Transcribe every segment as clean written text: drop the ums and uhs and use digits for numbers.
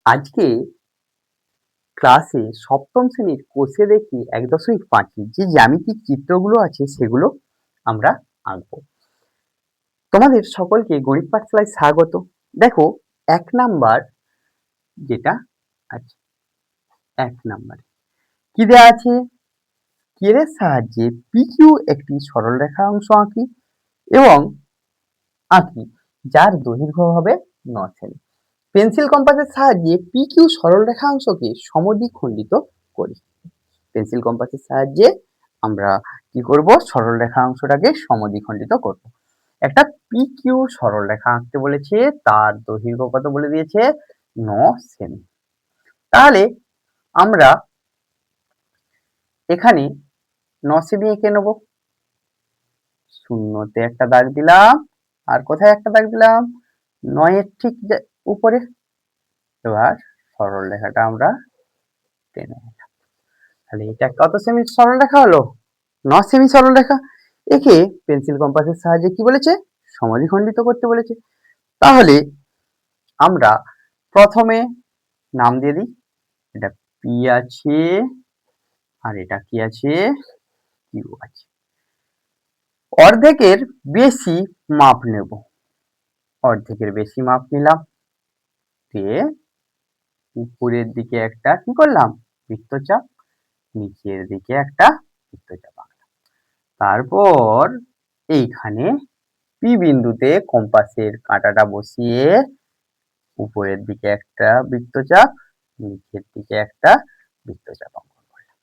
আজকে ক্লাসে সপ্তম শ্রেণীর কোষে দেখি ১.৫ যে জ্যামিতিক চিত্রগুলো আছে সেগুলো আমরা আঁকবো। তোমাদের সকলকে গণিত পাঠশালায় স্বাগত। দেখো ১ নাম্বার যেটা আছে ১ নাম্বারে কি দেয়া আছে? স্কেলের সাহায্যে PQ একটি সরলরেখা অংশ এবং আঁকি যার দৈর্ঘ্য হবে ৯ সেমি। পেন্সিল কম্পাসের সাহায্যে PQ সরলরেখা অংশকে সমদ্বিখণ্ডিত করি। পেন্সিল কম্পাসের সাহায্যে আমরা কি করব? সরলরেখা অংশটাকে সমদ্বিখণ্ডিত করব। একটা PQ সরলরেখা আঁকতে বলেছে, তার দৈর্ঘ্য কত বলে দিয়েছে? ৯ সেমি। তাহলে আমরা এখানে ৯ সেমি এঁকে নেব। শূন্যতে একটা দাগ দিলাম, আর কোথায় একটা দাগ দিলাম? ৯ এর ঠিক উপরে। এবার সরলরেখাটা আমরা টেনে নিলাম। তাহলে এটা কত সেমি সরলরেখা হলো? ৯ সেমি সরলরেখা। একে পেন্সিল কম্পাসের সাহায্যে কি বলেছে? সমদ্বিখণ্ডিত করতে বলেছে। তাহলে আমরা প্রথমে নাম দিয়ে দিই। এটা পি আছে আর এটা কি আছে? কিউ আছে। অর্ধেকের বেশি মাপ নেব। অর্ধেকের বেশি মাপ নিলাম, দিয়ে উপরের দিকে একটা কি করলাম? বৃত্তচাপ, নিচের দিকে একটা বৃত্তচাপ আঁকলাম। তারপর এইখানে পি বিন্দুতে কম্পাসের কাঁটাটা বসিয়ে উপরের দিকে একটা বৃত্তচাপ, নিচের দিকে একটা বৃত্তচাপ অঙ্কন করলাম।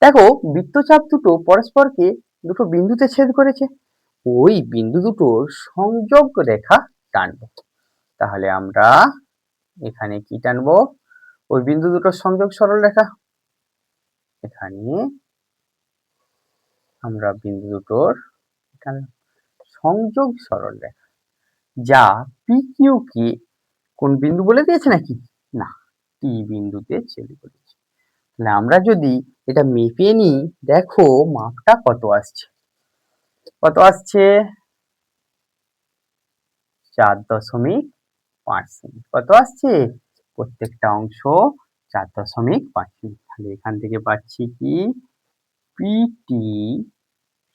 দেখো বৃত্তচাপ দুটো পরস্পরকে দুটো বিন্দুতে ছেদ করেছে। ওই বিন্দু দুটোর সংযোগ রেখা টানবো। তাহলে আমরা এখানে কি টানবো? ওই বিন্দু দুটোর সংযোগ সরলরেখা। এখানে আমরা বিন্দু দুটোর সংযোগ সরলরেখা, যা PQ কে কোন বিন্দু বলে দিয়েছে নাকি? না, টি বিন্দুতে ছেদ করেছে। তাহলে আমরা যদি এটা মেপে নিই, দেখো মাপটা কত আসছে? কত আসছে? ৪.৫ সেমি। কত আসছে? প্রত্যেকটা অংশ ৪.৫ সেমি। তাহলে এখান থেকে পাচ্ছি কি? পিটি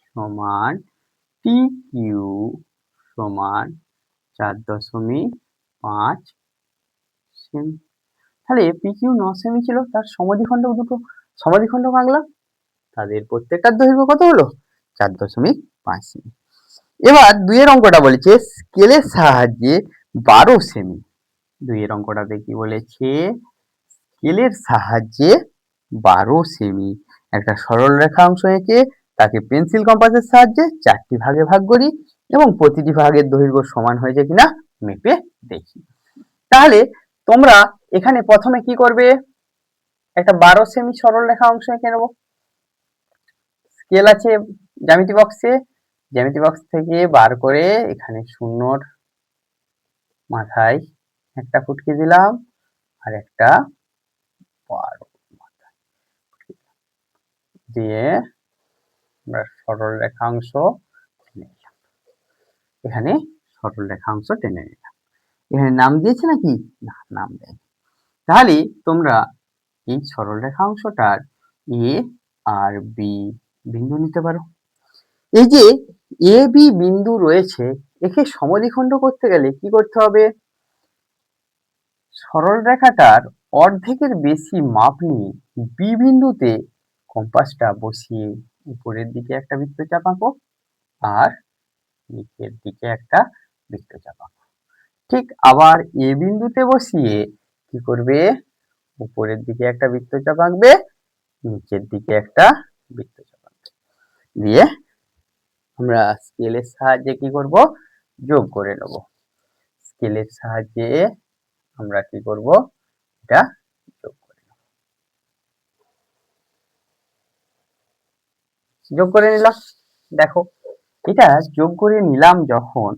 সমান PQ সমান ৪.৫ সেমি। তাহলে PQ ৯ সেমি ছিল, তার সমদ্বিখণ্ডক দুটো সমদ্বিখণ্ডক আঁকলাম, তাদের প্রত্যেকটার দৈর্ঘ্য কত হলো? ৪.৫ সেমি। এবার ২ এর অঙ্কটা বলেছে স্কেলের সাহায্যে ১২ সেমি। ২ এর অঙ্কটাতে কি বলেছে? স্কেলের সাহায্যে ১২ সেমি একটা সরলরেখা অংশ এঁকে তাকে পেন্সিল কম্পাসের সাহায্যে ৪টি ভাগে ভাগ করি এবং প্রতিটি ভাগের দৈর্ঘ্য সমান হয়েছে কিনা মেপে দেখি। তাহলে তোমরা এখানে প্রথমে কি করবে? একটা ১২ সেমি সরলরেখা অংশ এঁকে নেব। স্কেল আছে জ্যামিতি বক্সে, জ্যামিতি বক্স থেকে বার করে এখানে শূন্যর মাথায় একটা ফুটকি দিলাম, আর একটা ১২ মাথায় দিয়ে আমরা সরলরেখা অংশ টেনে নিলাম। এখানে সরলরেখা অংশ টেনে নিলাম। এখানে নাম দিয়েছে নাকি? না, নাম দেয়নি। তাহলে তোমরা এই সরলরেখা অংশটার এ আর বি বিন্দু নিতে পারো। এই যে এ বি বিন্দু রয়েছে, একে সমদ্বিখণ্ড করতে গেলে কি করতে হবে? সরলরেখাটার অর্ধেকের বেশি মাপ নিয়ে বি বিন্দুতে কম্পাসটা বসিয়ে উপরের দিকে একটা বৃত্তচাপ আঁকো আর নিচের দিকে একটা বৃত্তচাপ আঁকো। ঠিক আবার এ বিন্দুতে বসিয়ে কি করবে? উপরের দিকে একটা বৃত্তচাপ আঁকবে, নিচের দিকে একটা বৃত্তচাপ আঁকবে। দিয়ে আমরা স্কেলের সাহায্যে কি করব? যোগ করে নেব। স্কেলের সাহায্যে আমরা কি করব? এটা যোগ করে নেব। যোগ করে নিলাম। দেখো এটা যোগ করে নিলাম যখন,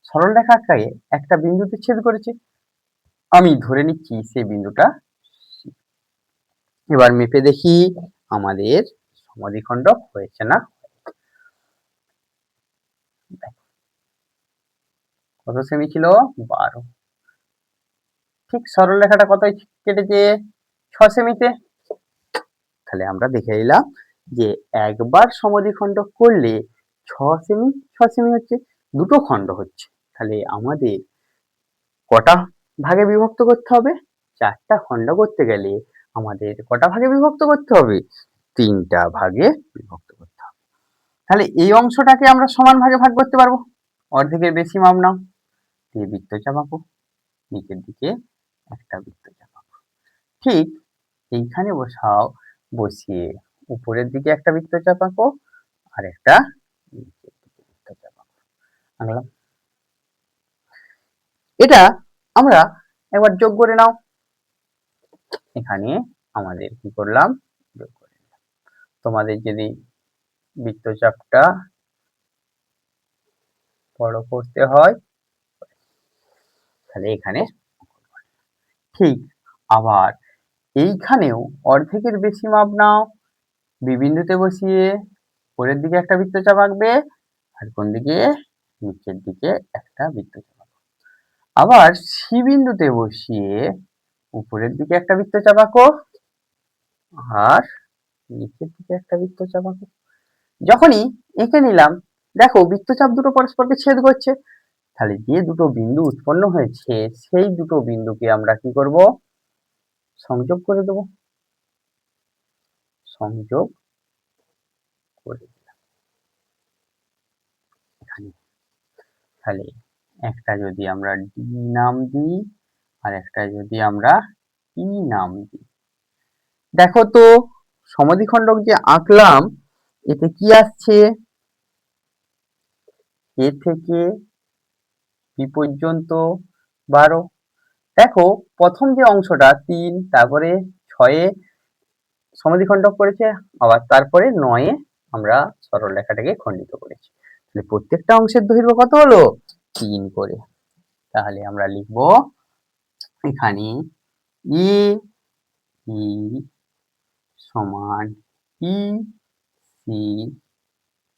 সরলরেখাকে একটা বিন্দুতে ছেদ করেছে, আমি ধরে নিচ্ছি সেই বিন্দুটা C। এবার মেপে দেখি আমাদের সমদ্বিখণ্ডক হয়েছে না। কত সেমি ছিল? ১২। ঠিক সরল রেখাটা কত কেটেছে 6 সেমিতে। তাহলে আমরা দেখে নিলাম যে একবার সমদ্বিখণ্ডক করলে 6 সেমি 6 সেমি হচ্ছে, দুটো খণ্ড হচ্ছে। তাহলে আমাদের কটা ভাগে বিভক্ত করতে হবে? 4টা খণ্ড করতে গেলে আমাদের কটা ভাগে বিভক্ত করতে হবে? 3টা ভাগে বিভক্ত করতে হবে। তাহলে এই অংশটাকে আমরা সমান ভাগে ভাগ করতে পারবো। অর্ধেকের বেশি মাপ নাও, দিয়ে বৃত্তচাপ আঁকো, নিচের দিকে একটা বৃত্তচাপ আঁকো। ঠিক এইখানে বসাও, বসিয়ে উপরের দিকে একটা বৃত্তচাপ আঁকো আর একটা নিচের দিকে বৃত্তচাপ আঁকো। আঁকলাম। এটা আমরা একবার যোগ করে নাও। এখানে আমাদের কি করলাম? যোগ করে নিলাম। তোমাদের যদি বৃত্তচাপটা বড় করতে হয় তাহলে এখানে ঠিক আবার এইখানেও অর্ধেকের বেশি মাপ নাও, বি বিন্দুতে বসিয়ে উপরের দিকে একটা বৃত্তচাপ আঁকবে আর কোন দিকে? নিচের দিকে একটা বৃত্তচাপ আঁকো। আবার সি বিন্দুতে বসিয়ে উপরের দিকে একটা বৃত্তচাপ আঁকো আর নিচের দিকে একটা বৃত্তচাপ আঁকো। যখনই এঁকে নিলাম, দেখো বৃত্তচাপ দুটো পরস্পরকে ছেদ করছে। তাহলে যে দুটো বিন্দু উৎপন্ন হয়েছে সেই দুটো বিন্দুকে আমরা কি করব? সংযোগ করে দেব। সংযোগ করে দিলাম এখানে। তাহলে একটা যদি আমরা ডি নাম দিই আর একটা যদি আমরা ই নাম দিই, দেখো তো সমদ্বিখণ্ডক যে আঁকলাম এতে কি আসছে? এ থেকে বি পর্যন্ত 12। দেখো প্রথম যে অংশটা 3, তারপরে 6-এ সমদ্বিখণ্ডক করেছে, আবার তারপরে 9-এ আমরা সরল রেখাটাকে খণ্ডিত করেছি। তাহলে প্রত্যেকটা অংশের দৈর্ঘ্য কত হলো? 3 করে। তাহলে আমরা লিখব এখানে এ ই সমান ই সি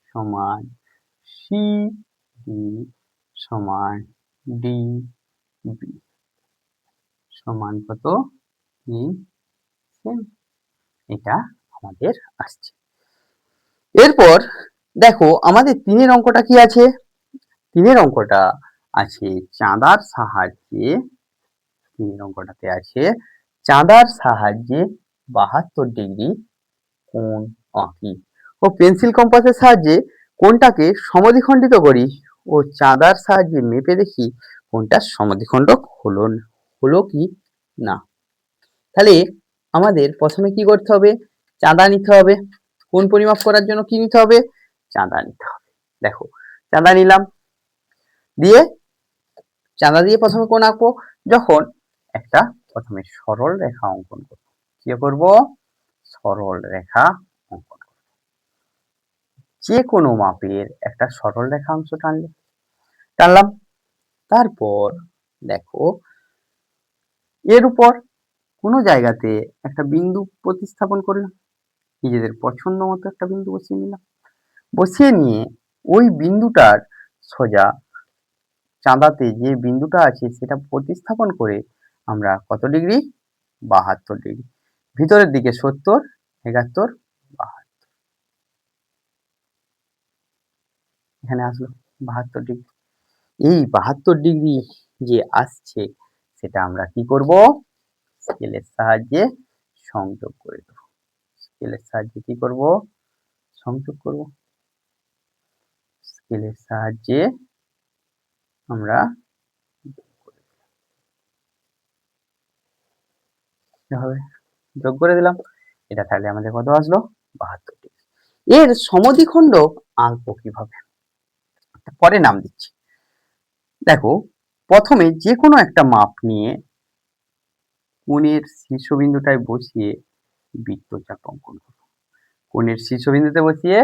সমান সি ডি সমান ডি বি সমান কত? 3 সেমি। এটা আমাদের আসছে। এরপর দেখো আমাদের 3-এর অঙ্কটা কি আছে? 3-এর অঙ্কটা আছে চাঁদার সাহায্যে, 3-এর অঙ্কটাতে আছে চাঁদার সাহায্যে 72 ডিগ্রি কোণ আঁকি ও পেন্সিল কম্পাসের সাহায্যে কোণটাকে সমদ্বিখণ্ডিত করি ও চাঁদার সাহায্যে মেপে দেখি কোণটা সমদ্বিখণ্ডক হলো কি না। তাহলে আমাদের প্রথমে কি করতে হবে? চাঁদা নিতে হবে। কোণ পরিমাপ করার জন্য কি নিতে হবে? চাঁদা নিতে হবে। দেখো চাঁদা নিলাম, দিয়ে চাঁদা দিয়ে প্রথমে কোণ আঁকবো। যখন একটা প্রথমে সরল রেখা অঙ্কন করব। কি করব? সরল রেখা অঙ্কন করব। যে কোনো মাপের একটা সরল রেখা অংশ টানলাম। তারপর দেখো এর উপর কোনো জায়গাতে একটা বিন্দু প্রতিস্থাপন করলাম, নিজেদের পছন্দ মতো একটা বিন্দু বসিয়ে নিলাম। বসিয়ে নিয়ে ওই বিন্দুটার সোজা চাঁদাতে যে বিন্দুটা আছে সেটা প্রতিস্থাপন করে আমরা কত ডিগ্রি? 72 ডিগ্রি। ভিতরের দিকে 70, 71, 72। এখানে আসলো 72 ডিগ্রি। এই 72 ডিগ্রি যে আসছে সেটা আমরা কি করব? স্কেলের সাহায্যে সংযোগ করে দেব। স্কেলের সাহায্যে কি করব? সংযোগ করব। স্কেলের সাহায্যে আমরা এভাবে যোগ করে দিলাম। এটা তাহলে আমাদের কত আসলো? 72 ডিগ্রি। এর সমদ্বিখণ্ডক আঁকবো কিভাবে? পরে নাম দিচ্ছি। দেখো প্রথমে যে কোনো একটা মাপ নিয়ে কোণের শীর্ষবিন্দুটায় বসিয়ে বৃত্তচাপ অঙ্কন করব। কোণের শীর্ষবিন্দুতে বসিয়ে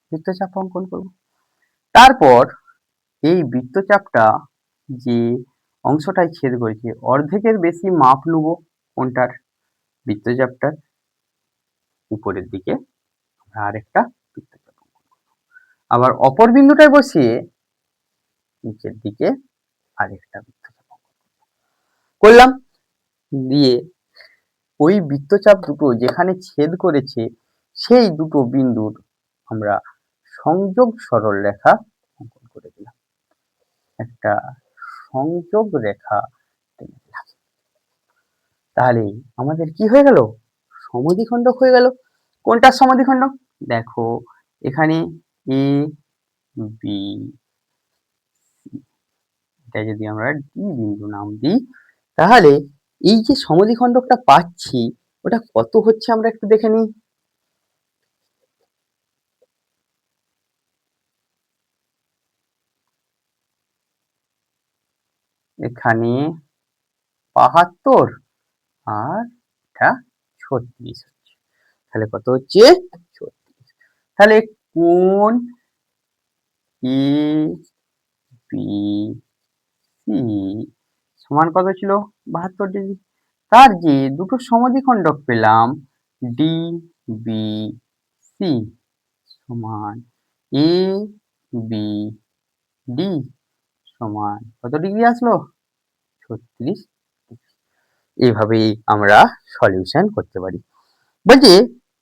বৃত্তচাপ অঙ্কন করব। তারপর এই বৃত্তচাপটা যে অংশটায় ছেদ করেছে অর্ধেকের বেশি মাপ নেব কোণটার, বৃত্তচাপটার উপরের দিকে আমরা আরেকটা বৃত্তচাপ অঙ্কন করব। আবার অপর বিন্দুটায় বসিয়ে নিচের দিকে আরেকটা বৃত্তচাপ অঙ্কন করলাম। দিয়ে ওই বৃত্তচাপ দুটো যেখানে ছেদ করেছে সেই দুটো বিন্দুর আমরা সংযোগ সরলরেখা অঙ্কন করে দিলাম, একটা সংযোগ রেখা টেনে দিলাম। তাহলে আমাদের কি হয়ে গেল? সমদ্বিখণ্ডক হয়ে গেল। কোনটার সমদ্বিখণ্ডক? দেখো এখানে এ বি, এটা যদি আমরা ডি বিন্দু নাম দিই, তাহলে এই যে সমদ্বিখণ্ডকটা পাচ্ছি ওটা কত হচ্ছে আমরা একটু দেখে নিই। এখানে ৭২ আর এটা ৩৬ হচ্ছে, তাহলে কত হচ্ছে? ৩৬। তাহলে কোণ এ বি সি সমান কত ছিল? ৭২ ডিগ্রি। তার যে দুটো সমদ্বিখণ্ডক পেলাম ডি বি সি সমান এ বি ডি সমান কত ডিগ্রি আসলো? ৩৬। এইভাবেই আমরা সলিউশন করতে পারি। বলছি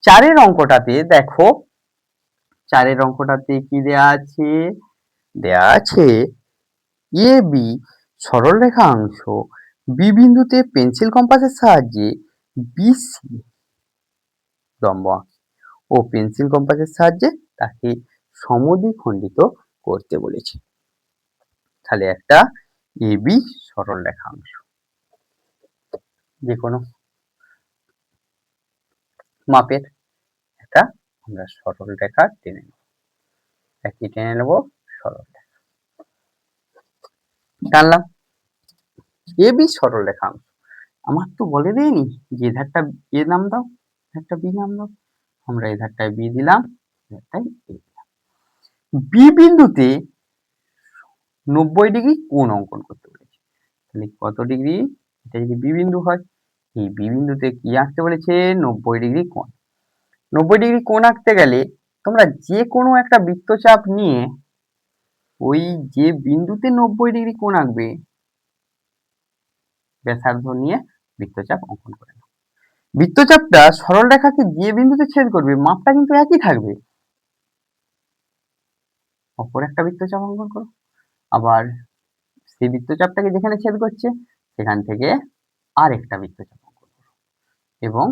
৪-এর অঙ্কটাতে দেখো, ৪-এর অঙ্কটাতে কি দেয়া আছে? দেয়া আছে এ বি সরলরেখাংশ বি বিন্দুতে পেন্সিল কম্পাসের সাহায্যে বিসি লম্ব ও পেন্সিল কম্পাসের সাহায্যে তাকে সমদ্বিখণ্ডিত করতে বলেছে। তাহলে একটা এ বি সরলরেখাংশ যে কোনো মাপের একটা আমরা সরলরেখা টেনে নেব, একই টেনে নেব সরলরেখা টানলাম। এ বি সরলরেখাংশ আমার তো বলে দেয়নি যে ধারটা এ নাম দাও, ধারটা বি নাম দাও, আমরা এই ধারটায় বি দিলাম, ধারটায় এ দিলাম। বি বিন্দুতে ৯০ ডিগ্রি কোণ অঙ্কন করতে বলেছে। তাহলে কত ডিগ্রি? এটা যদি বি বিন্দু হয়, এই বি বিন্দুতে কি আঁকতে বলেছে? ৯০ ডিগ্রি কোণ। ৯০ ডিগ্রি কোণ আঁকতে গেলে তোমরা যে কোনো একটা বৃত্তচাপ নিয়ে ওই যে বিন্দুতে ৯০ ডিগ্রি কোণ আঁকবে ব্যাসার্ধ নিয়ে বৃত্তচাপ অঙ্কন করে নাও। বৃত্তচাপটা সরল রেখাকে যে বিন্দুতে ছেদ করবে মাপটা কিন্তু একই থাকবে। অপর একটা বৃত্তচাপ অঙ্কন করো, আবার সেই বৃত্তচাপটাকে যেখানে ছেদ করছে সেখান থেকে আর একটা বৃত্তচাপ অঙ্কন করো এবং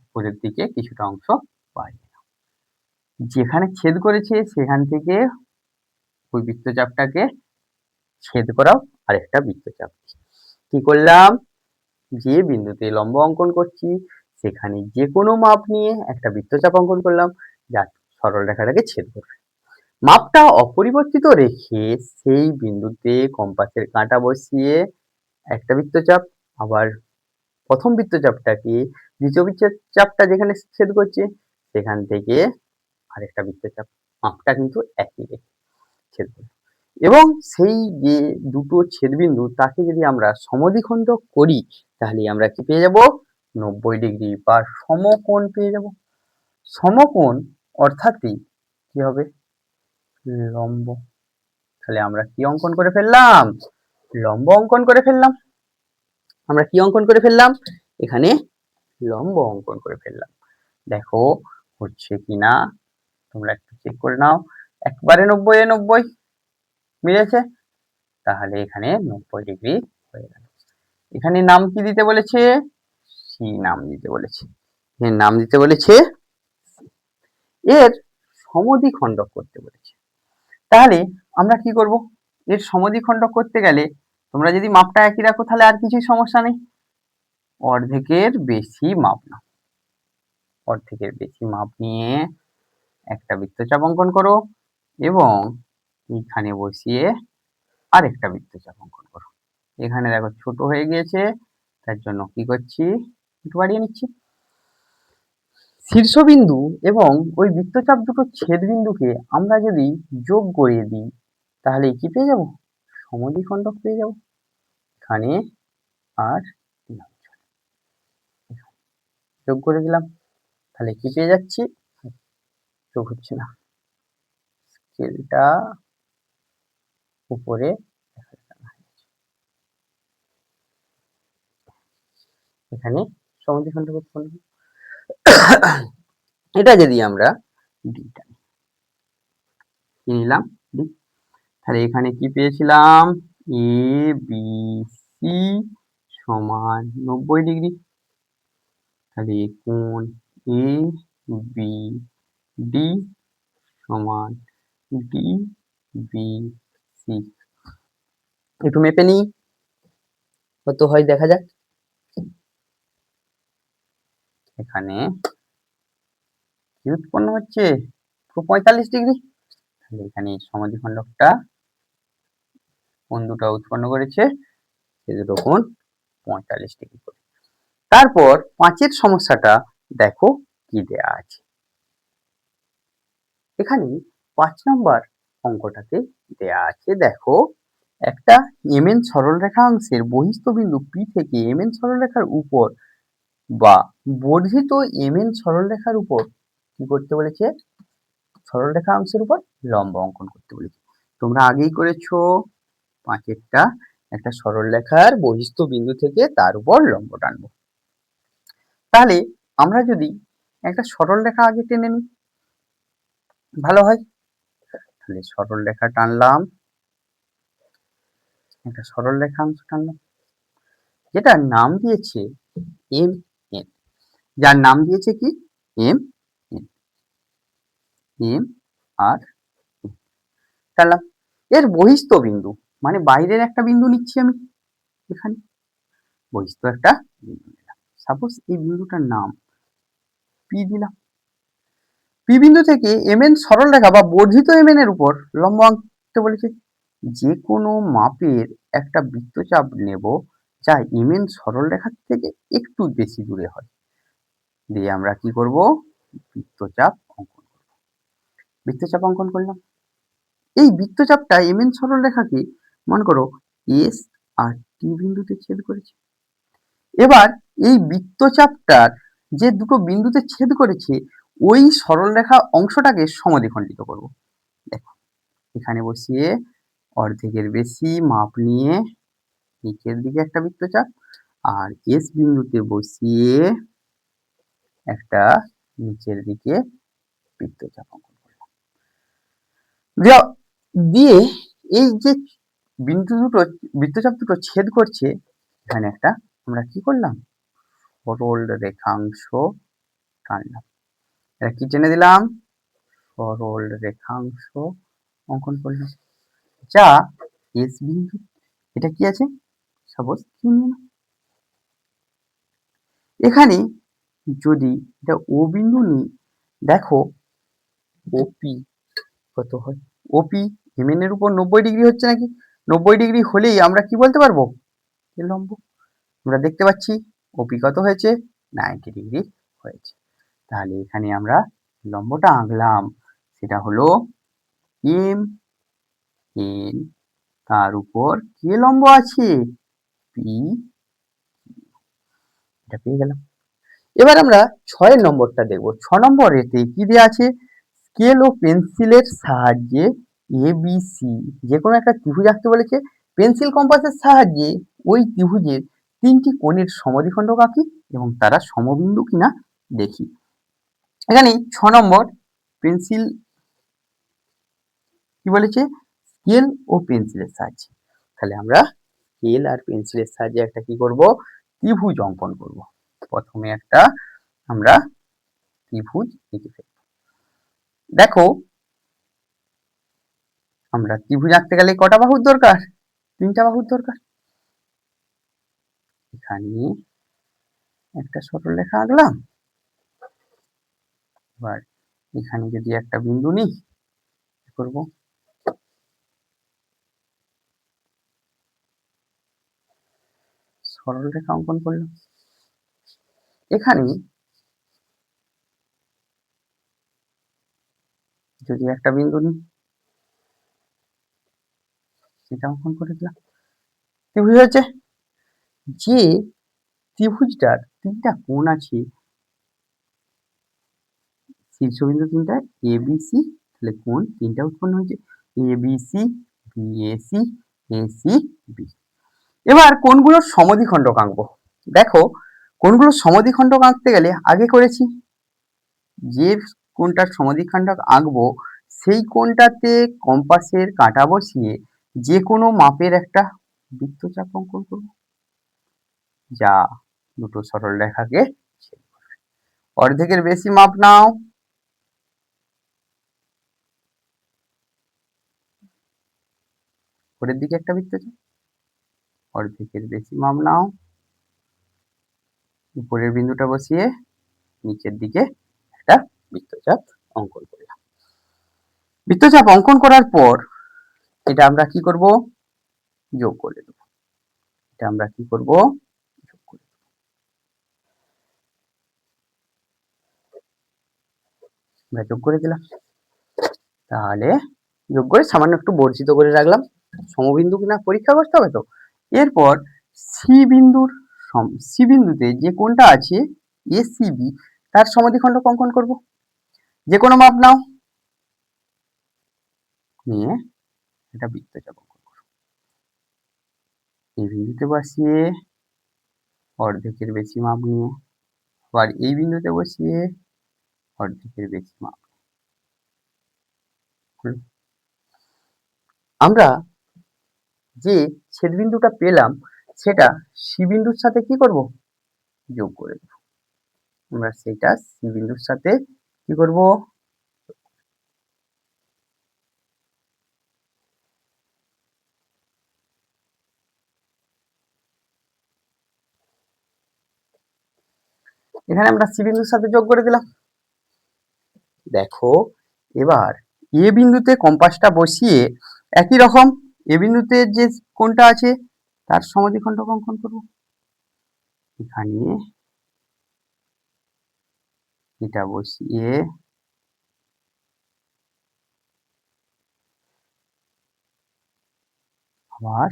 উপরের দিকে কিছুটা অংশ বাড়িয়ে নাও। যেখানে ছেদ করেছে সেখান থেকে ওই বৃত্তচাপটাকে ছেদ করাও আরেকটা বৃত্তচাপ। কি করলাম? যে বিন্দুতে লম্ব অঙ্কন করছি সেখানে যে কোনো মাপ নিয়ে একটা বৃত্তচাপ অঙ্কন করলাম যা সরল রেখাটাকে ছেদ করবে। মাপটা অপরিবর্তিত রেখে সেই বিন্দুতে কম্পাসের কাঁটা বসিয়ে একটা বৃত্তচাপ, আবার প্রথম বৃত্তচাপটাকে দ্বিতীয় বৃত্তচাপটা যেখানে ছেদ করছে সেখান থেকে আরেকটা বৃত্তচাপ, মাপটা কিন্তু একই রেখে ছেদ করবে। এবং সেই যে দুটো ছেদবিন্দু তাকে যদি আমরা সমদ্বিখণ্ডক করি তাহলে আমরা কি পেয়ে যাব? ৯০ ডিগ্রি বা সমকোণ পেয়ে যাব। সমকোণ অর্থাৎই কি হবে? লম্ব। তাহলে আমরা কি অঙ্কন করে ফেললাম? লম্ব অঙ্কন করে ফেললাম। আমরা কি অঙ্কন করে ফেললাম? এখানে লম্ব অঙ্কন করে ফেললাম। দেখো হচ্ছে কিনা তোমরা একটু চেক করে নাও। একবারে ৯০ এ ৯০ মিলেছে, তাহলে এখানে ৯০ ডিগ্রি হয়ে গেল। এখানে নাম কি দিতে বলেছে? সি নাম দিতে বলেছে। এর নাম দিতে বলেছে, এর সমদ্বিখণ্ডক করতে বলেছে। তাহলে আমরা কি করব? এর সমদ্বিখণ্ডক করতে গেলে তোমরা যদি মাপটা একই রাখো তাহলে আর কিছুই সমস্যা নেই। অর্ধেকের বেশি মাপ নাও, অর্ধেকের বেশি মাপ নিয়ে একটা বৃত্তচাপ অঙ্কন করো এবং এইখানে বসিয়ে আরেকটা বৃত্তচাপ অঙ্কন করো। এখানে দেখো ছোট হয়ে গিয়েছে, তার জন্য কি করছি? একটু বাড়িয়ে নিচ্ছি। শীর্ষবিন্দু এবং ওই বৃত্তচাপ দুটো ছেদবিন্দুকে আমরা যদি যোগ করিয়ে দিই তাহলে কি পেয়ে যাব? সমদ্বিখণ্ডক পেয়ে যাব। এখানে আর যোগ করে দিলাম, তাহলে কি পেয়ে যাচ্ছি? যোগ হচ্ছে না, স্কেলটা উপরে এখানে সমদ্বিখণ্ডক উৎপন্ন হবে। এটা যদি আমরা ডিটা কি নিলাম ডি, তাহলে এখানে কি পেয়েছিলাম এ বি সি সমান 90°। তাহলে কোণ এ বি ডি সমান ডি বি সি। একটু মেপে নিই কত হয় দেখা যাক। এখানে কি উৎপন্ন হচ্ছে 45°। তাহলে এখানে সমদ্বিখণ্ডকটা কোণ দুটো উৎপন্ন করেছে, সে দুটো কোণ 45° করে। তারপর 5 সমস্যাটা দেখো কি দেয়া আছে। এখানে 5 নম্বর অঙ্কটাতে দেয়া আছে, দেখো একটা এমএন সরলরেখা অংশের বহিস্থ বিন্দু পি থেকে এমএন সরলরেখার উপর বা বর্ধিত এমএন সরলরেখার উপর কি করতে বলেছে, সরলরেখা অংশের উপর লম্ব অঙ্কন করতে বলেছে। তোমরা আগেই করেছো 5-এরটা, একটা সরলরেখার বহিস্থ বিন্দু থেকে তার উপর লম্ব টানবো। তাহলে আমরা যদি একটা সরলরেখা আগে টেনে নিই ভালো হয়। তাহলে সরলরেখা টানলাম, একটা সরলরেখা অংশ টানলাম যেটার নাম দিয়েছে এম এন, যার নাম দিয়েছে কি এম এন, এম আর টানলাম। এর বহিস্থ বিন্দু মানে বাইরের একটা বিন্দু নিচ্ছি আমি, এখানে বহিস্থ একটা বিন্দু নিলাম। সাপোজ এই বিন্দুটার নাম পি দিলাম। পি বিন্দু থেকে এমএন সরলরেখা বা বর্ধিত এমএন এর উপর লম্ব আঁকতে বলেছে। যে কোনো মাপের একটা বৃত্তচাপ নেব যা এমএন সরলরেখার থেকে একটু বেশি দূরে হয়, দিয়ে আমরা কি করব বৃত্তচাপ অঙ্কন করব। বৃত্তচাপ অঙ্কন করলাম। এই বৃত্তচাপটা এমএন সরলরেখাকে মনে করো এস আর টি বিন্দুতে ছেদ করেছে। এবার এই বৃত্তচাপটার যে দুটো বিন্দুতে ছেদ করেছে ওই সরলরেখা অংশটাকে সমদ্বিখণ্ডিত করব। দেখো এখানে বসিয়ে অর্ধেকের বেশি মাপ নিয়ে নিচের দিকে একটা বৃত্তচাপ আর এস বিন্দুতে বসিয়ে একটা নিচের দিকে বৃত্তচাপ অঙ্কন করলাম। দিয়ে এই যে বিন্দু দুটো বৃত্তচাপ দুটো ছেদ করছে, এখানে একটা আমরা কি করলাম সরল রেখাংশ টানলাম। এটা কি টেনে দিলাম সরল রেখাংশ অঙ্কন করলাম, যা এস বিন্দু। এটা কি আছে সাপোজ কি নিলাম। এখানে যদি এটা ও বিন্দু নিই, দেখো ওপি কত হয়, ওপি এমএন এর উপর 90° হচ্ছে নাকি, 90° হলেই আমরা কি বলতে পারবো এ লম্ব। আমরা দেখতে পাচ্ছি ওপি কত হয়েছে 90° হয়েছে। তাহলে এখানে আমরা লম্বটা আঁকলাম, সেটা হলো এম এন, তার উপর কে লম্ব আছে পি, এটা পেয়ে গেলাম। এবার আমরা 6 নম্বরটা দেখব। 6 নম্বরেতে কি দেওয়া আছে, স্কেল ও পেন্সিলের সাহায্যে এবিসি যে কোনো একটা ত্রিভুজ আঁকতে বলেছে। পেন্সিল কম্পাসের সাহায্যে ওই ত্রিভুজের 3টি কোণের সমদ্বিখণ্ডক আঁকি এবং তারা সমবিন্দু কিনা দেখি। এখানে 6 নম্বর পেন্সিল কি বলেছে, স্কেল ও পেন্সিলের সাহায্যে। তাহলে আমরা স্কেল আর পেন্সিলের সাহায্যে একটা কি করব ত্রিভুজ অঙ্কন করব। প্রথমে একটা আমরা ত্রিভুজ এঁকে ফেলব। দেখো আমরা ত্রিভুজ আঁকতে গেলে কটা বাহুর দরকার, 3টা বাহুর দরকার। এখানে একটা সরলরেখা আঁকলাম। এবার এখানে যদি একটা বিন্দু নিই কি করব, সরলরেখা অঙ্কন করলাম। এখানে যদি একটা বিন্দু নিই সেটা অঙ্কন করে দিলাম, ত্রিভুজ হয়েছে। যে ত্রিভুজটার 3টা কোণ আছে, শীর্ষবিন্দু 3টা এবিসি, তাহলে কোণ 3টা উৎপন্ন হয়েছে এবিসি বিএসি এসি বি। এবার কোণগুলোর সমদ্বিখণ্ডক আঁকবো। দেখো কোনগুলো সমদ্বিখণ্ডক আঁকতে গেলে আগে করেছি, যে কোণটার সমদ্বিখণ্ডক আঁকবো সেই কোণটাতে কম্পাসের কাঁটা বসিয়ে যে কোনো মাপের একটা বৃত্তচাপ অঙ্কন করব, যা দুটো সরল রেখাকে ছেদ করবে। অর্ধেকের বেশি মাপ নাও, উপরের দিকে একটা বৃত্তচাপ, অর্ধেকের বেশি মাপ নাও, উপরের বিন্দুটা বসিয়ে নিচের দিকে একটা বৃত্তচাপ অঙ্কন করলাম। বৃত্তচাপ অঙ্কন করার পর এটা আমরা কি করব, যোগ করে দেব। এটা আমরা কি করব, যোগ করে দেব। আমরা যোগ করে দিলাম। তাহলে যোগ করে সামান্য একটু বর্জিত করে রাখলাম, সমবিন্দু কিনা পরীক্ষা করতে হবে তো। এরপর সি বিন্দুতে যে কোণটা আছে এসিবি তার সমদ্বিখণ্ডক অঙ্কন করব। যে কোনো মাপ নাও, নিয়ে এটা বৃত্তচাপ অঙ্কন করব। এই বিন্দুতে বসিয়ে অর্ধেকের বেশি মাপ নিয়ে, আবার এই বিন্দুতে বসিয়ে অর্ধেকের বেশি মাপ। আমরা যে ছেদবিন্দুটা পেলাম সেটা সি বিন্দুর সাথে কি করব, যোগ করে দেব। আমরা সেটা সি বিন্দুর সাথে কি করব, এখানে আমরা সি বিন্দুর সাথে যোগ করে দিলাম। দেখো এবার এ বিন্দুতে কম্পাসটা বসিয়ে একই রকম এ বিন্দুতে যে কোণটা আছে তার সমদ্বিখণ্ডক অঙ্কন করব। এখানে এটা বসিয়ে আবার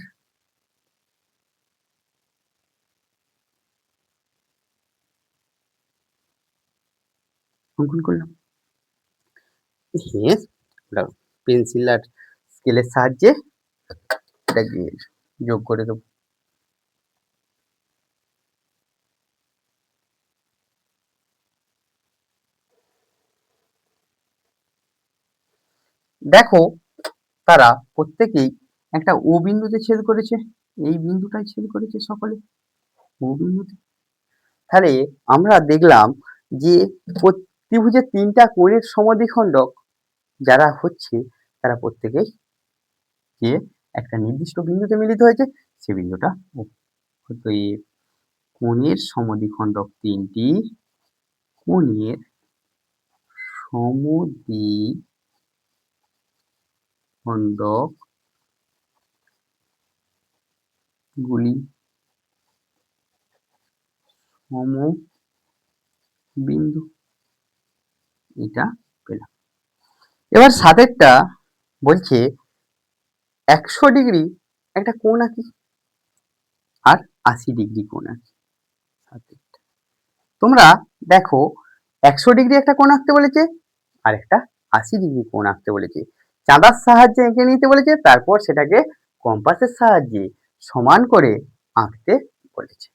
অঙ্কন করলাম। পেন্সিল আর স্কেলের সাহায্যে এটাকে যোগ করে দেব। দেখো তারা প্রত্যেকেই একটা ও বিন্দুতে ছেদ করেছে, এই বিন্দুটাই ছেদ করেছে সকলে ও বিন্দুতে। তাহলে আমরা দেখলাম যে ত্রিভুজের তিনটা কোণের সমদ্বিখণ্ডক যারা হচ্ছে তারা প্রত্যেকেই যে একটা নির্দিষ্ট বিন্দুতে মিলিত হয়েছে, সেই বিন্দুটা অতএব কোণের সমদ্বিখণ্ডক তিনটি কোণের সমদ্বিখণ্ডক গুলি সমবিন্দু, এটা পেলাম। এবার সাতেরটা বলছে 100 ডিগ্রি একটা কোণ আঁকি আর 80 ডিগ্রি কোণ আঁকি। তোমরা দেখো 100 ডিগ্রি একটা কোণ আঁকতে বলেছে আর একটা 80 ডিগ্রি কোণ আঁকতে বলেছে, চাঁদার সাহায্যে এঁকে নিতে বলেছে, তারপর সেটাকে কম্পাসের সাহায্যে সমান করে আঁকতে বলেছে।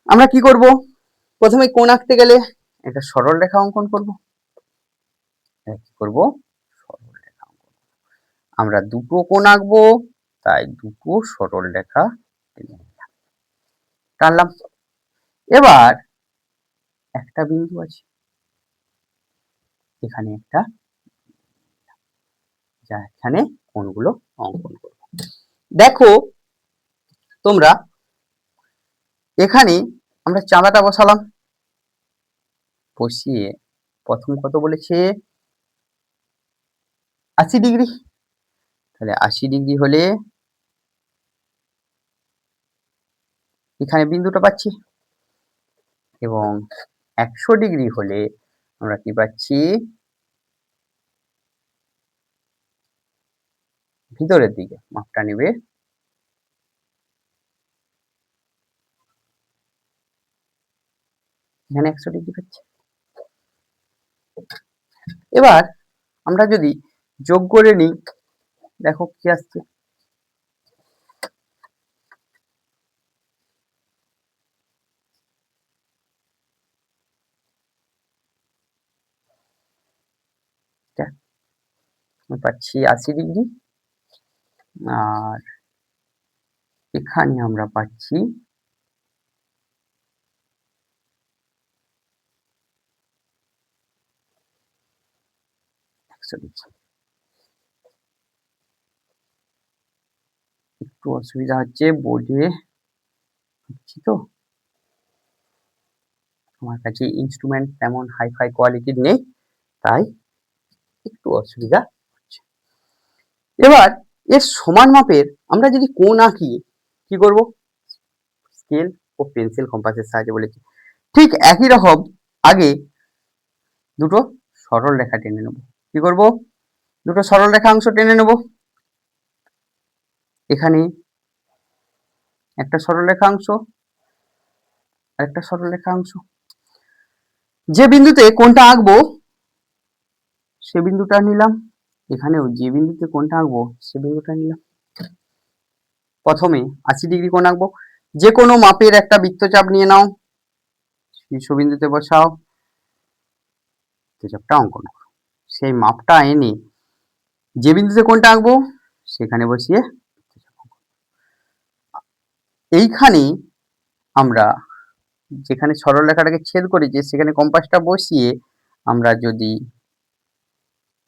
আমরা কি করব, প্রথমে কোণ আঁকতে গেলে একটা সরল রেখা অঙ্কন করব। কি করব, সরল রেখা অঙ্কন। আমরা দুটো কোণ আঁকবো তাই দুটো সরল রেখা টানলাম। এবার একটা বিন্দু আছে এখানে একটা, যা এখানে কোণগুলো অঙ্কন করব। দেখো তোমরা এখানে আমরা চাঁদাটা বসালাম, বসিয়ে প্রথম কত বলেছে 80 ডিগ্রি, তাহলে 80 ডিগ্রি হলে এখানে বিন্দুটা পাচ্ছি, এবং 100 ডিগ্রি হলে আমরা কি পাচ্ছি, ভিতরের দিকে মাপটা নেবে, এখানে 100 ডিগ্রি পাচ্ছি। এবার আমরা যদি যোগ করে নিই, দেখো কি আসছে, আমি পাচ্ছি 80°, আর এখানে আমরা পাচ্ছি 100°। একটু অসুবিধা হচ্ছে বোর্ডে, বুঝছি তো, আমার কাছে ইনস্ট্রুমেন্ট তেমন হাই-ফাই কোয়ালিটির নেই, তাই একটু অসুবিধা হচ্ছে। এবার এর সমান মাপের আমরা যদি কোণ আঁকি, কি করব? স্কেল ও পেন্সিল কম্পাসের সাহায্যে বলেছি। ঠিক একই রকম আগে দুটো সরল রেখা টেনে নেব। কি করব? দুটো সরল রেখা অংশ টেনে নেব। এখানে একটা সরল রেখা অংশ, আরেকটা সরল রেখা অংশ। যে বিন্দুতে কোণটা আঁকবো সে বিন্দুটা নিলাম, এখানেও যে বিন্দুতে কোণটা আঁকবো সে বিন্দুটা নিলাম। প্রথমে 80° কোণ আঁকবো। যে কোনো মাপের একটা বৃত্তচাপ নিয়ে নাও, শীর্ষবিন্দুতে বসাও, বৃত্তচাপটা অঙ্কন করো। সেই মাপটা এনে যে বিন্দুতে কোণটা আঁকবো সেখানে বসিয়ে এইখানে আমরা যেখানে সরল রেখাটাকে ছেদ করেছি সেখানে কম্পাসটা বসিয়ে আমরা যদি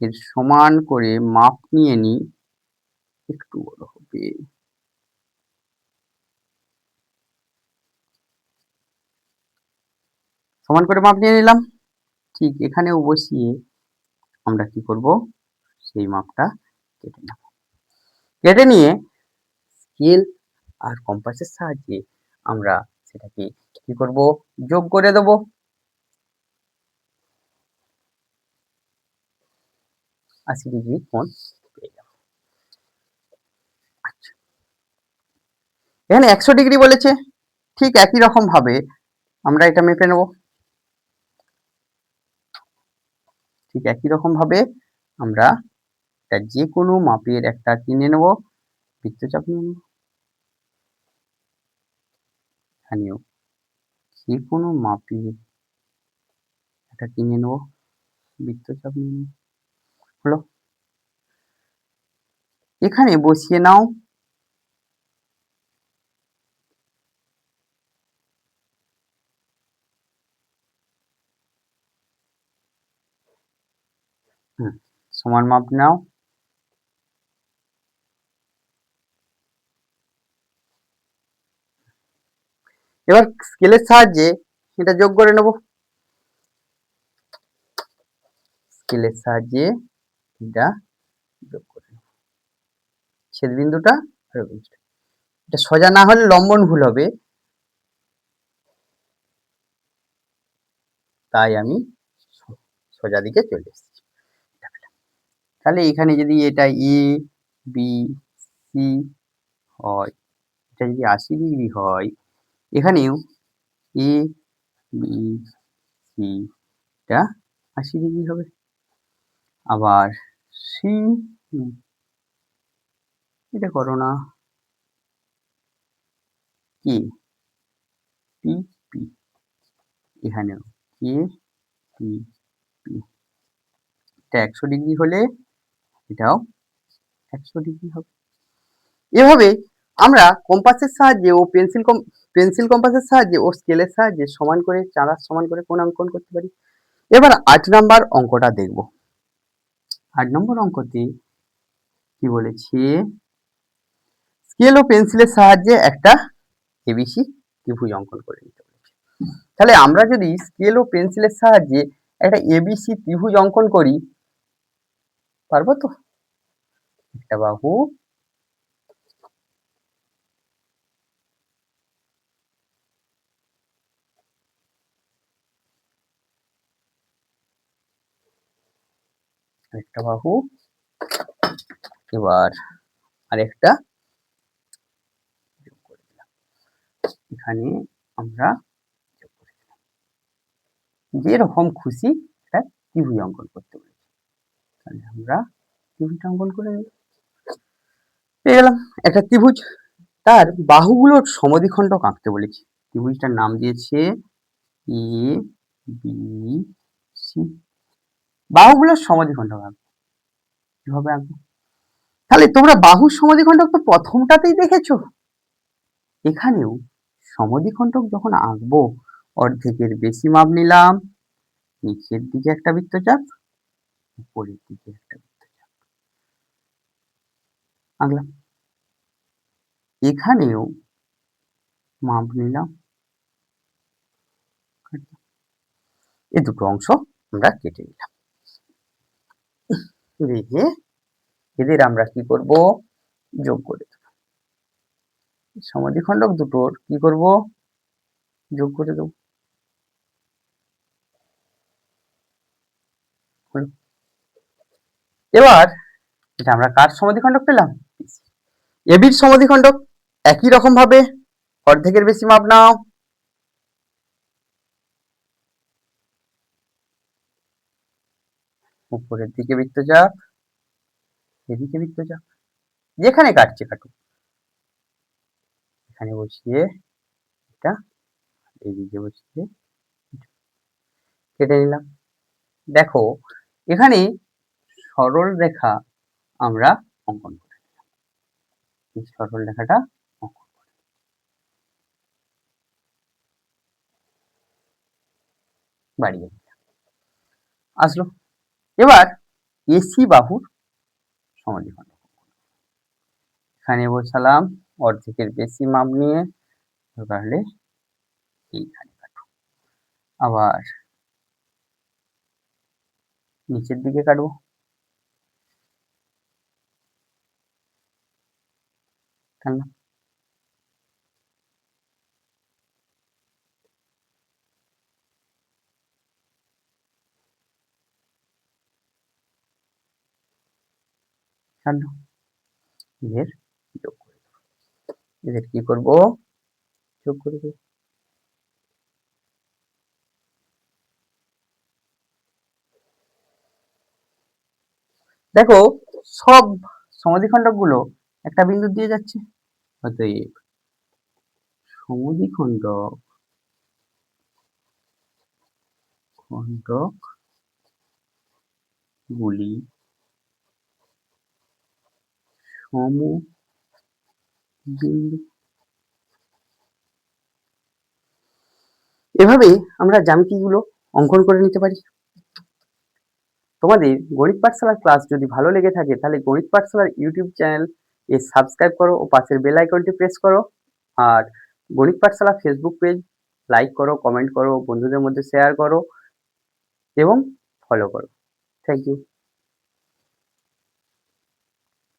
এর সমান করে মাপ নিয়ে নিই, একটু বড় হবে, সমান করে মাপ নিয়ে নিলাম। ঠিক এখানেও বসিয়ে আমরা কি করব? সেই মাপটা কেটে নেব। কেটে নিয়ে স্কেল আর কম্পাসের সাহায্যে আমরা সেটাকে কি করব? যোগ করে দেব। 80° কোণ পেয়ে যাব। আচ্ছা, এখানে 100° বলেছে, ঠিক একই রকম ভাবে আমরা এটা মেপে নেব। ঠিক একই রকম ভাবে আমরা এটা যে কোনো মাপের একটা কিনে নেব, বৃত্তচাপ নিয়ে নেব। এখানেও যে কোনো মাপের একটা কিনে নেব, বৃত্তচাপ নিয়ে নেব। হলো, এখানে বসিয়ে নাও সমান মাপ নাও। এবার স্কেলের সাহায্যে এটা যোগ করে নেব। স্কেলের সাহায্যে এটা যোগ করে নেব। ছেদ বিন্দুটা আর বিন্দুটা, এটা সোজা না হলে লম্বন ভুল হবে, তাই আমি সোজা দিকে চলে এসেছি। তাহলে এখানে যদি এটা এ বি সি হয়, এটা যদি 80° হয়, এখানেও এ বি সি এটা 80° হবে। আবার সি, এটা করো না, কে পি পি, এখানেও কে পি পি, এটা 100° হলে এটাও 100° হবে। এভাবে আমরা কম্পাসের সাহায্যে ও পেন্সিল কম্পাসের সাহায্যে ও স্কেলের সাহায্যে সমান করে চাঁদার সমান করে কোণ অঙ্কন করতে পারি। এবার 8 নাম্বার অঙ্কটা দেখব। 8 নম্বর অঙ্কতে কি বলেছে? স্কেল ও পেন্সিলের সাহায্যে একটা এবিসি ত্রিভুজ অঙ্কন করে নিতে বলেছে। তাহলে আমরা যদি স্কেল ও পেন্সিলের সাহায্যে একটা এবিসি ত্রিভুজ অঙ্কন করি, পারবো তো? একটা বাহু, একটা বাহু, এবার আরেকটা যোগ করে দিলাম। এখানে আমরা যেরকম খুশি একটা ত্রিভুজ অঙ্কন করতে পারি। তাহলে আমরা ত্রিভুজ অঙ্কন করে পেয়ে গেলাম একটা ত্রিভুজ। তার বাহুগুলোর সমদ্বিখণ্ডক আঁকতে বলেছি। ত্রিভুজটার নাম দিয়েছে এ বি সি। বাহুগুলোর সমদ্বিখণ্ডক আঁকবো। কিভাবে আঁকবো? তাহলে তোমরা বাহুর সমদ্বিখণ্ডক তো প্রথমটাতেই দেখেছো। এখানেও সমদ্বিখণ্ডক যখন আঁকবো, অর্ধেকের বেশি মাপ নিলাম, নিচের দিকে একটা বৃত্তচাপ, উপরের দিকে একটা বৃত্তচাপ আঁকলাম। এখানেও মাপ নিলাম, এই দুটো অংশ আমরা কেটে নিলাম। রেখে এদের আমরা কি করব, যোগ করে দেব। সমদ্বিখণ্ডক দুটোর কি করব, যোগ করে দেব। এবার এটা আমরা কার সমদ্বিখণ্ডক পেলাম, এবির সমদ্বিখণ্ডক। একই রকম ভাবে অর্ধেকের বেশি মাপ নাও, উপরের দিকে বৃত্তচাপ, এদিকে বৃত্তচাপ, যেখানে কাটছে কাটুক। এখানে বসিয়ে এটা, এইদিকে বসিয়ে কেটে নিলাম। দেখো এখানে সরল রেখা আমরা অঙ্কন করে নিলাম। এই সরল রেখাটা অঙ্কন করে বাড়িয়ে আসলো। এবার এসি বাহুর সমদ্বিখণ্ডক, এখানে বসালাম, অর্ধেকের বেশি মাপ নিয়ে, তাহলে এইখানে কাটবো। আবার নিচের দিকে কাটবো, টানলাম। টানলাম। এদের যোগ করে দেবো। এদের কি করব, যোগ করে দেবো। দেখো সব সমদ্বিখণ্ডক গুলো একটা বিন্দু দিয়ে যাচ্ছে, অতএব সমদ্বিখণ্ডক খণ্ডক গুলি সমবিন্দু। এভাবে আমরা জ্যামিতিগুলো অঙ্কন করে নিতে পারি। তোমাদের গণিত পাঠশালার ক্লাস যদি ভালো লেগে থাকে তাহলে গণিত পাঠশালার ইউটিউব চ্যানেল এ সাবস্ক্রাইব করো ও পাশের বেল আইকনটি প্রেস করো। আর Ganit Pathshala Facebook page like করো, কমেন্ট করো, বন্ধুদের মধ্যে শেয়ার করো এবং ফলো করো। Thank you.